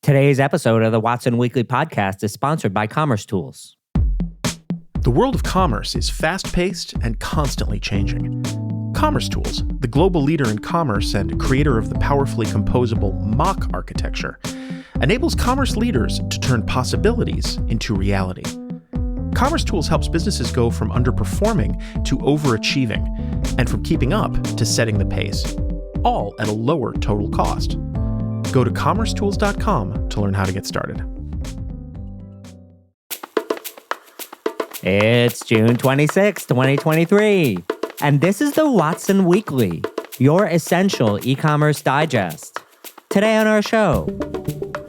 Today's episode of the Watson Weekly Podcast is sponsored by Commerce Tools. The world of commerce is fast-paced and constantly changing. Commerce Tools, the global leader in commerce and creator of the powerfully composable Mock architecture, enables commerce leaders to turn possibilities into reality. Commerce Tools helps businesses go from underperforming to overachieving, and from keeping up to setting the pace, all at a lower total cost. Go to commercetools.com to learn how to get started. It's June 26, 2023, and this is the Watson Weekly, your essential e-commerce digest. Today on our show,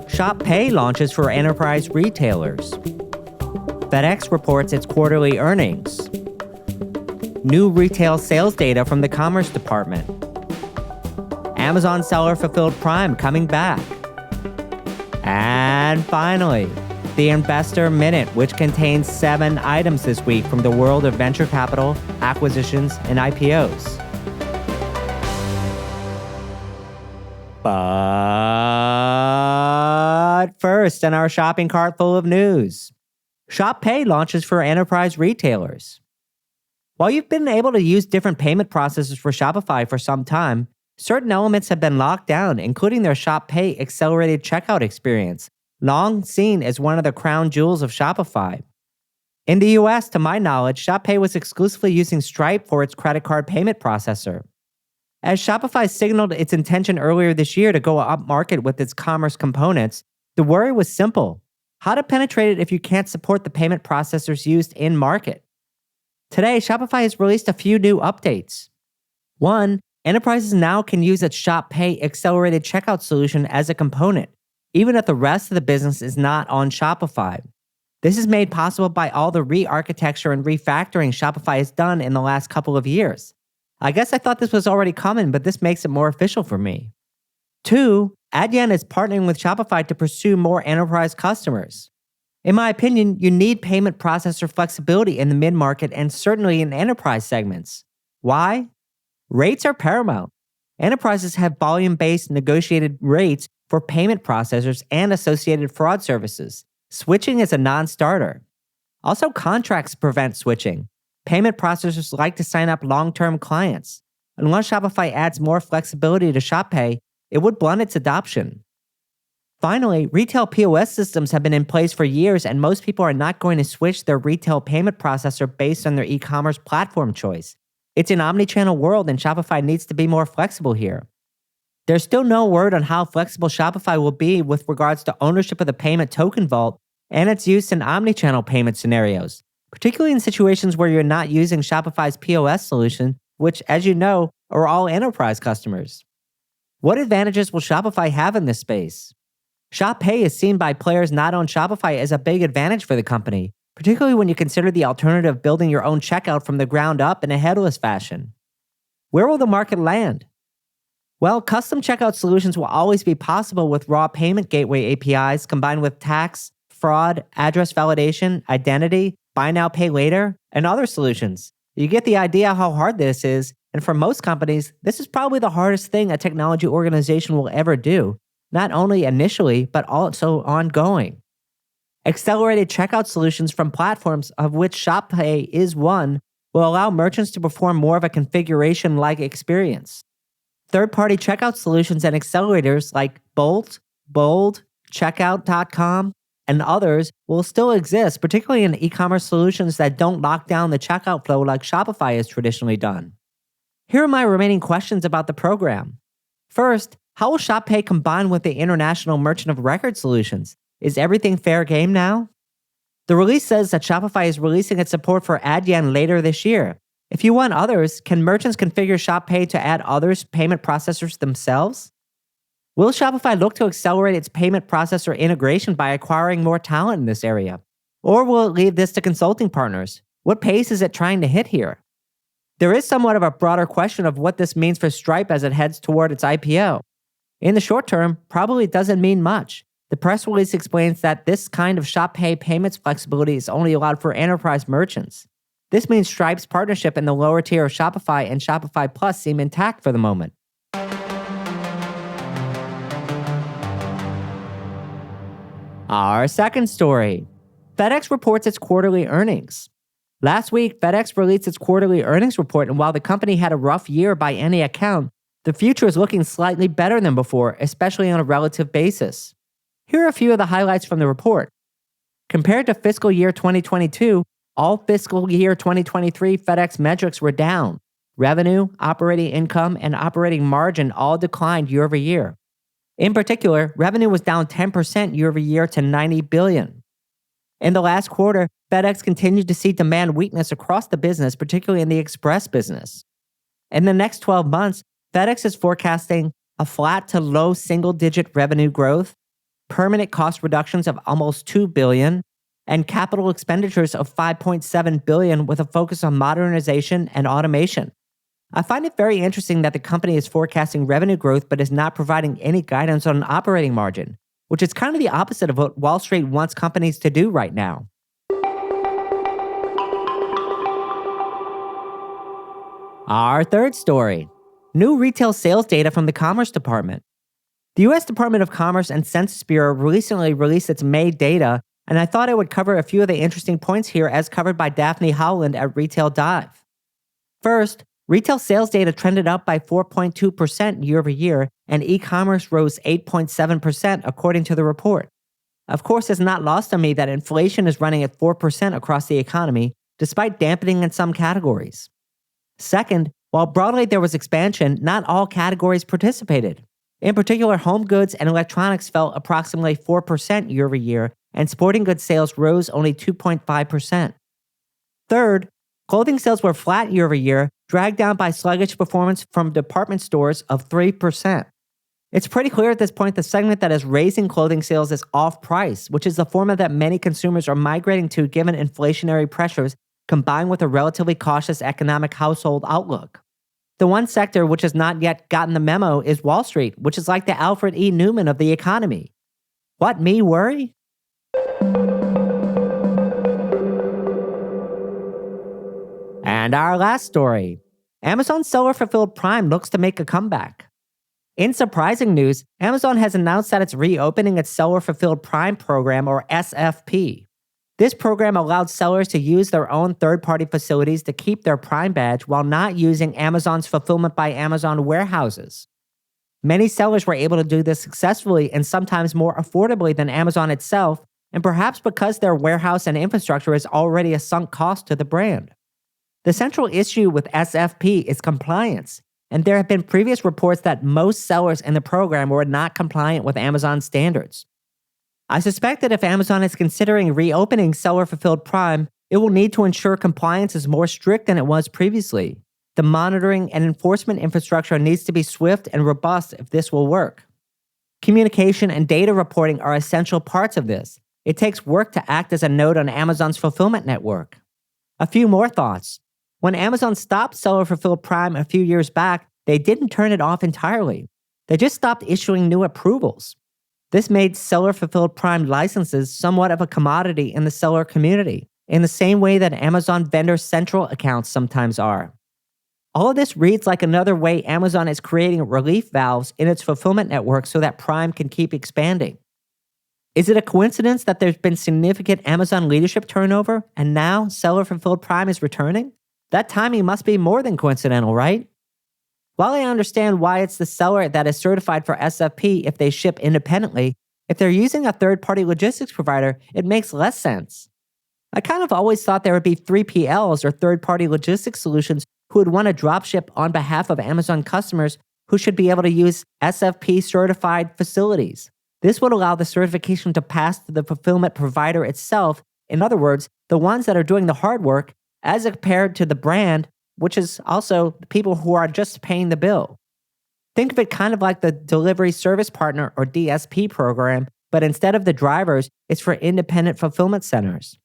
Shop Pay launches for enterprise retailers. FedEx reports its quarterly earnings. New retail sales data from the Commerce Department. Amazon seller fulfilled Prime coming back. And finally, the Investor Minute, which contains 7 items this week from the world of venture capital, acquisitions, and IPOs. But first, in our shopping cart full of news, Shop Pay launches for enterprise retailers. While you've been able to use different payment processors for Shopify for some time, certain elements have been locked down, including their Shop Pay accelerated checkout experience, long seen as one of the crown jewels of Shopify. In the US, to my knowledge, Shop Pay was exclusively using Stripe for its credit card payment processor. As Shopify signaled its intention earlier this year to go upmarket with its commerce components, the worry was simple: how to penetrate it if you can't support the payment processors used in market. Today, Shopify has released a few new updates. 1. Enterprises now can use its Shop Pay accelerated checkout solution as a component, even if the rest of the business is not on Shopify. This is made possible by all the re-architecture and refactoring Shopify has done in the last couple of years. I guess I thought this was already common, but this makes it more official for me. 2. Adyen is partnering with Shopify to pursue more enterprise customers. In my opinion, you need payment processor flexibility in the mid-market and certainly in enterprise segments. Why? Rates are paramount. Enterprises have volume-based negotiated rates for payment processors and associated fraud services. Switching is a non-starter. Also, contracts prevent switching. Payment processors like to sign up long-term clients. Unless Shopify adds more flexibility to Shop Pay, it would blunt its adoption. Finally, retail POS systems have been in place for years, and most people are not going to switch their retail payment processor based on their e-commerce platform choice. It's an omnichannel world, and Shopify needs to be more flexible here. There's still no word on how flexible Shopify will be with regards to ownership of the payment token vault and its use in omnichannel payment scenarios, particularly in situations where you're not using Shopify's POS solution, which, as you know, are all enterprise customers. What advantages will Shopify have in this space? Shop Pay is seen by players not on Shopify as a big advantage for the company, particularly when you consider the alternative of building your own checkout from the ground up in a headless fashion. Where will the market land? Well, custom checkout solutions will always be possible with raw payment gateway APIs combined with tax, fraud, address validation, identity, buy now, pay later, and other solutions. You get the idea how hard this is, and for most companies, this is probably the hardest thing a technology organization will ever do, not only initially, but also ongoing. Accelerated checkout solutions from platforms, of which Shop Pay is one, will allow merchants to perform more of a configuration-like experience. Third-party checkout solutions and accelerators like Bolt, Bold, Checkout.com, and others will still exist, particularly in e-commerce solutions that don't lock down the checkout flow like Shopify has traditionally done. Here are my remaining questions about the program. First, how will Shop Pay combine with the International Merchant of Record solutions? Is everything fair game now? The release says that Shopify is releasing its support for Adyen later this year. If you want others, can merchants configure Shop Pay to add others' payment processors themselves? Will Shopify look to accelerate its payment processor integration by acquiring more talent in this area? Or will it leave this to consulting partners? What pace is it trying to hit here? There is somewhat of a broader question of what this means for Stripe as it heads toward its IPO. In the short term, probably doesn't mean much. The press release explains that this kind of Shop Pay payments flexibility is only allowed for enterprise merchants. This means Stripe's partnership in the lower tier of Shopify and Shopify Plus seem intact for the moment. Our second story. FedEx reports its quarterly earnings. Last week, FedEx released its quarterly earnings report, and while the company had a rough year by any account, the future is looking slightly better than before, especially on a relative basis. Here are a few of the highlights from the report. Compared to fiscal year 2022, all fiscal year 2023 FedEx metrics were down. Revenue, operating income, and operating margin all declined year over year. In particular, revenue was down 10% year over year to $90 billion. In the last quarter, FedEx continued to see demand weakness across the business, particularly in the express business. In the next 12 months, FedEx is forecasting a flat to low single-digit revenue growth, permanent cost reductions of almost $2 billion, and capital expenditures of $5.7 billion with a focus on modernization and automation. I find it very interesting that the company is forecasting revenue growth but is not providing any guidance on an operating margin, which is kind of the opposite of what Wall Street wants companies to do right now. Our third story. New retail sales data from the Commerce Department. The U.S. Department of Commerce and Census Bureau recently released its May data, and I thought I would cover a few of the interesting points here as covered by Daphne Howland at Retail Dive. First, retail sales data trended up by 4.2% year over year, and e-commerce rose 8.7% according to the report. Of course, it's not lost on me that inflation is running at 4% across the economy, despite dampening in some categories. Second, while broadly there was expansion, not all categories participated. In particular, home goods and electronics fell approximately 4% year over year, and sporting goods sales rose only 2.5%. Third, clothing sales were flat year over year, dragged down by sluggish performance from department stores of 3%. It's pretty clear at this point the segment that is raising clothing sales is off-price, which is the format that many consumers are migrating to given inflationary pressures combined with a relatively cautious economic household outlook. The one sector which has not yet gotten the memo is Wall Street, which is like the Alfred E. Newman of the economy. What, me worry? And our last story. Amazon Seller Fulfilled Prime looks to make a comeback. In surprising news, Amazon has announced that it's reopening its Seller Fulfilled Prime program, or SFP. This program allowed sellers to use their own third-party facilities to keep their Prime badge while not using Amazon's Fulfillment by Amazon warehouses. Many sellers were able to do this successfully and sometimes more affordably than Amazon itself, and perhaps because their warehouse and infrastructure is already a sunk cost to the brand. The central issue with SFP is compliance, and there have been previous reports that most sellers in the program were not compliant with Amazon standards. I suspect that if Amazon is considering reopening Seller Fulfilled Prime, it will need to ensure compliance is more strict than it was previously. The monitoring and enforcement infrastructure needs to be swift and robust if this will work. Communication and data reporting are essential parts of this. It takes work to act as a node on Amazon's fulfillment network. A few more thoughts. When Amazon stopped Seller Fulfilled Prime a few years back, they didn't turn it off entirely. They just stopped issuing new approvals. This made Seller Fulfilled Prime licenses somewhat of a commodity in the seller community, in the same way that Amazon Vendor Central accounts sometimes are. All of this reads like another way Amazon is creating relief valves in its fulfillment network so that Prime can keep expanding. Is it a coincidence that there's been significant Amazon leadership turnover and now Seller Fulfilled Prime is returning? That timing must be more than coincidental, right? While I understand why it's the seller that is certified for SFP if they ship independently, if they're using a third-party logistics provider, it makes less sense. I kind of always thought there would be 3PLs or third-party logistics solutions who would want to dropship on behalf of Amazon customers who should be able to use SFP-certified facilities. This would allow the certification to pass to the fulfillment provider itself, in other words, the ones that are doing the hard work, as compared to the brand, which is also the people who are just paying the bill. Think of it kind of like the Delivery Service Partner or DSP program, but instead of the drivers, it's for independent fulfillment centers.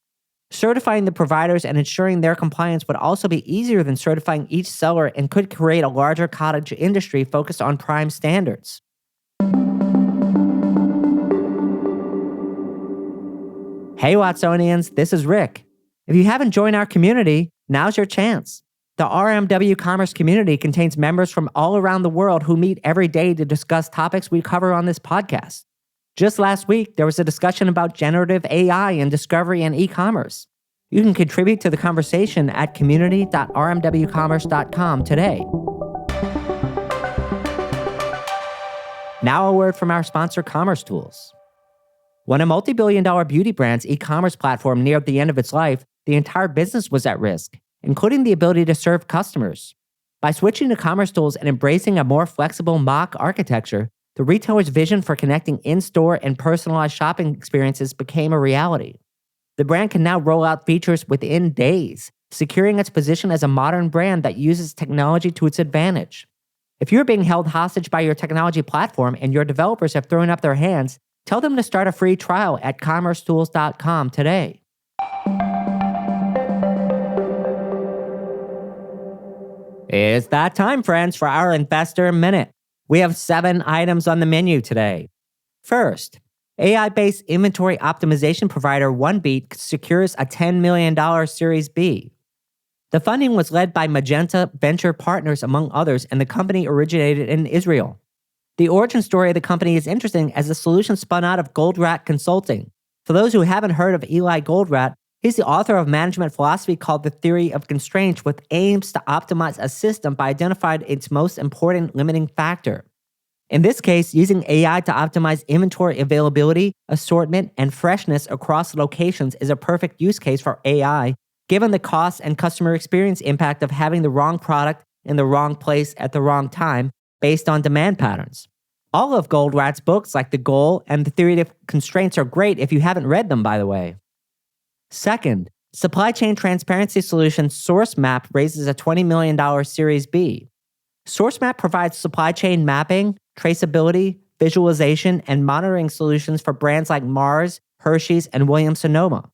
Certifying the providers and ensuring their compliance would also be easier than certifying each seller and could create a larger cottage industry focused on Prime standards. Hey Watsonians, this is Rick. If you haven't joined our community, now's your chance. The RMW Commerce community contains members from all around the world who meet every day to discuss topics we cover on this podcast. Just last week, there was a discussion about generative AI in discovery and e-commerce. You can contribute to the conversation at community.rmwcommerce.com today. Now a word from our sponsor, Commerce Tools. When a multi-billion-dollar beauty brand's e-commerce platform neared the end of its life, the entire business was at risk, including the ability to serve customers. By switching to Commerce Tools and embracing a more flexible mock architecture, the retailer's vision for connecting in-store and personalized shopping experiences became a reality. The brand can now roll out features within days, securing its position as a modern brand that uses technology to its advantage. If you're being held hostage by your technology platform and your developers have thrown up their hands, tell them to start a free trial at commercetools.com today. It's that time, friends, for our Investor Minute. We have 7 items on the menu today. First, AI-based inventory optimization provider OneBeat secures a $10 million Series B. The funding was led by Magenta Venture Partners, among others, and the company originated in Israel. The origin story of the company is interesting as the solution spun out of Goldratt Consulting. For those who haven't heard of Eli Goldratt, he's the author of management philosophy called The Theory of Constraints, which aims to optimize a system by identifying its most important limiting factor. In this case, using AI to optimize inventory availability, assortment, and freshness across locations is a perfect use case for AI, given the cost and customer experience impact of having the wrong product in the wrong place at the wrong time based on demand patterns. All of Goldratt's books, like The Goal and The Theory of Constraints, are great if you haven't read them, by the way. Second, supply chain transparency solution SourceMap raises a $20 million Series B. SourceMap provides supply chain mapping, traceability, visualization, and monitoring solutions for brands like Mars, Hershey's, and Williams-Sonoma.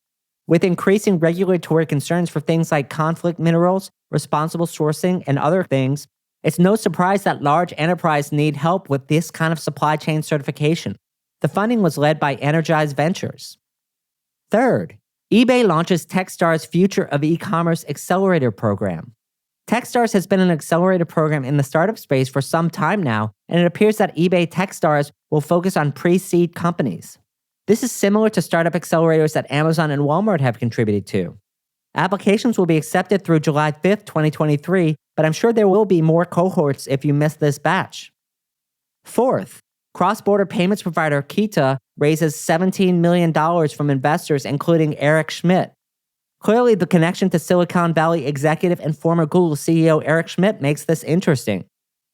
With increasing regulatory concerns for things like conflict minerals, responsible sourcing, and other things, it's no surprise that large enterprises need help with this kind of supply chain certification. The funding was led by Energize Ventures. Third, eBay launches Techstars Future of E-commerce Accelerator Program. Techstars has been an accelerator program in the startup space for some time now, and it appears that eBay Techstars will focus on pre-seed companies. This is similar to startup accelerators that Amazon and Walmart have contributed to. Applications will be accepted through July 5th, 2023, but I'm sure there will be more cohorts if you missed this batch. Fourth, cross-border payments provider Kita raises $17 million from investors, including Eric Schmidt. Clearly, the connection to Silicon Valley executive and former Google CEO Eric Schmidt makes this interesting.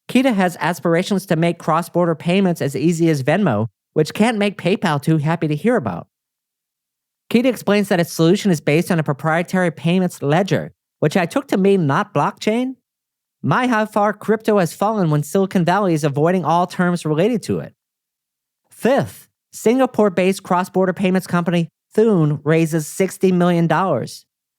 Kita has aspirations to make cross-border payments as easy as Venmo, which can't make PayPal too happy to hear about. Kita explains that its solution is based on a proprietary payments ledger, which I took to mean not blockchain. My, how far crypto has fallen when Silicon Valley is avoiding all terms related to it. Fifth, Singapore-based cross-border payments company Thune raises $60 million.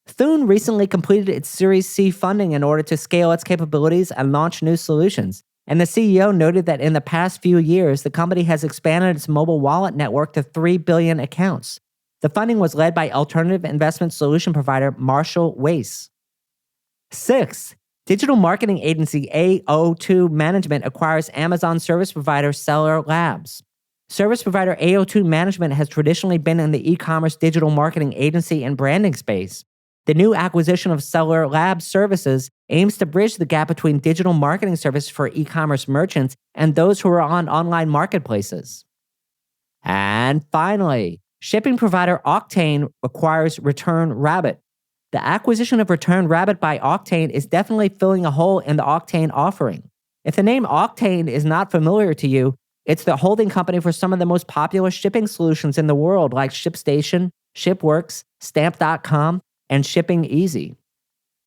Thune recently completed its Series C funding in order to scale its capabilities and launch new solutions. And the CEO noted that in the past few years, the company has expanded its mobile wallet network to 3 billion accounts. The funding was led by alternative investment solution provider Marshall Wace. Sixth, digital marketing agency AO2 Management acquires Amazon service provider Seller Labs. Service provider AO2 Management has traditionally been in the e-commerce digital marketing agency and branding space. The new acquisition of Seller Labs services aims to bridge the gap between digital marketing services for e-commerce merchants and those who are on online marketplaces. And finally, shipping provider Octane acquires Return Rabbit. The acquisition of Return Rabbit by Octane is definitely filling a hole in the Octane offering. If the name Octane is not familiar to you, it's the holding company for some of the most popular shipping solutions in the world, like ShipStation, ShipWorks, Stamp.com, and Shipping Easy.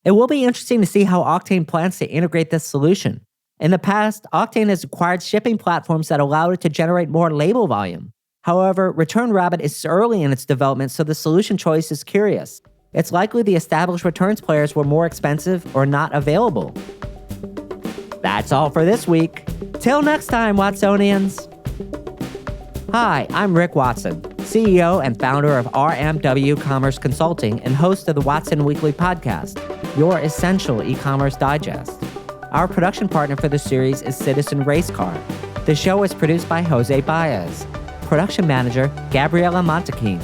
It will be interesting to see how Octane plans to integrate this solution. In the past, Octane has acquired shipping platforms that allowed it to generate more label volume. However, Return Rabbit is early in its development, so the solution choice is curious. It's likely the established returns players were more expensive or not available. That's all for this week. Till next time, Watsonians. Hi, I'm Rick Watson, CEO and founder of RMW Commerce Consulting and host of the Watson Weekly podcast, your essential e-commerce digest. Our production partner for the series is Citizen Race Car. The show is produced by Jose Baez. production manager, Gabriella Montequin.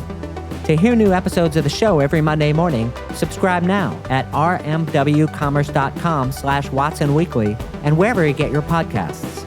To hear new episodes of the show every Monday morning, subscribe now at rmwcommerce.com/Watson Weekly and wherever you get your podcasts.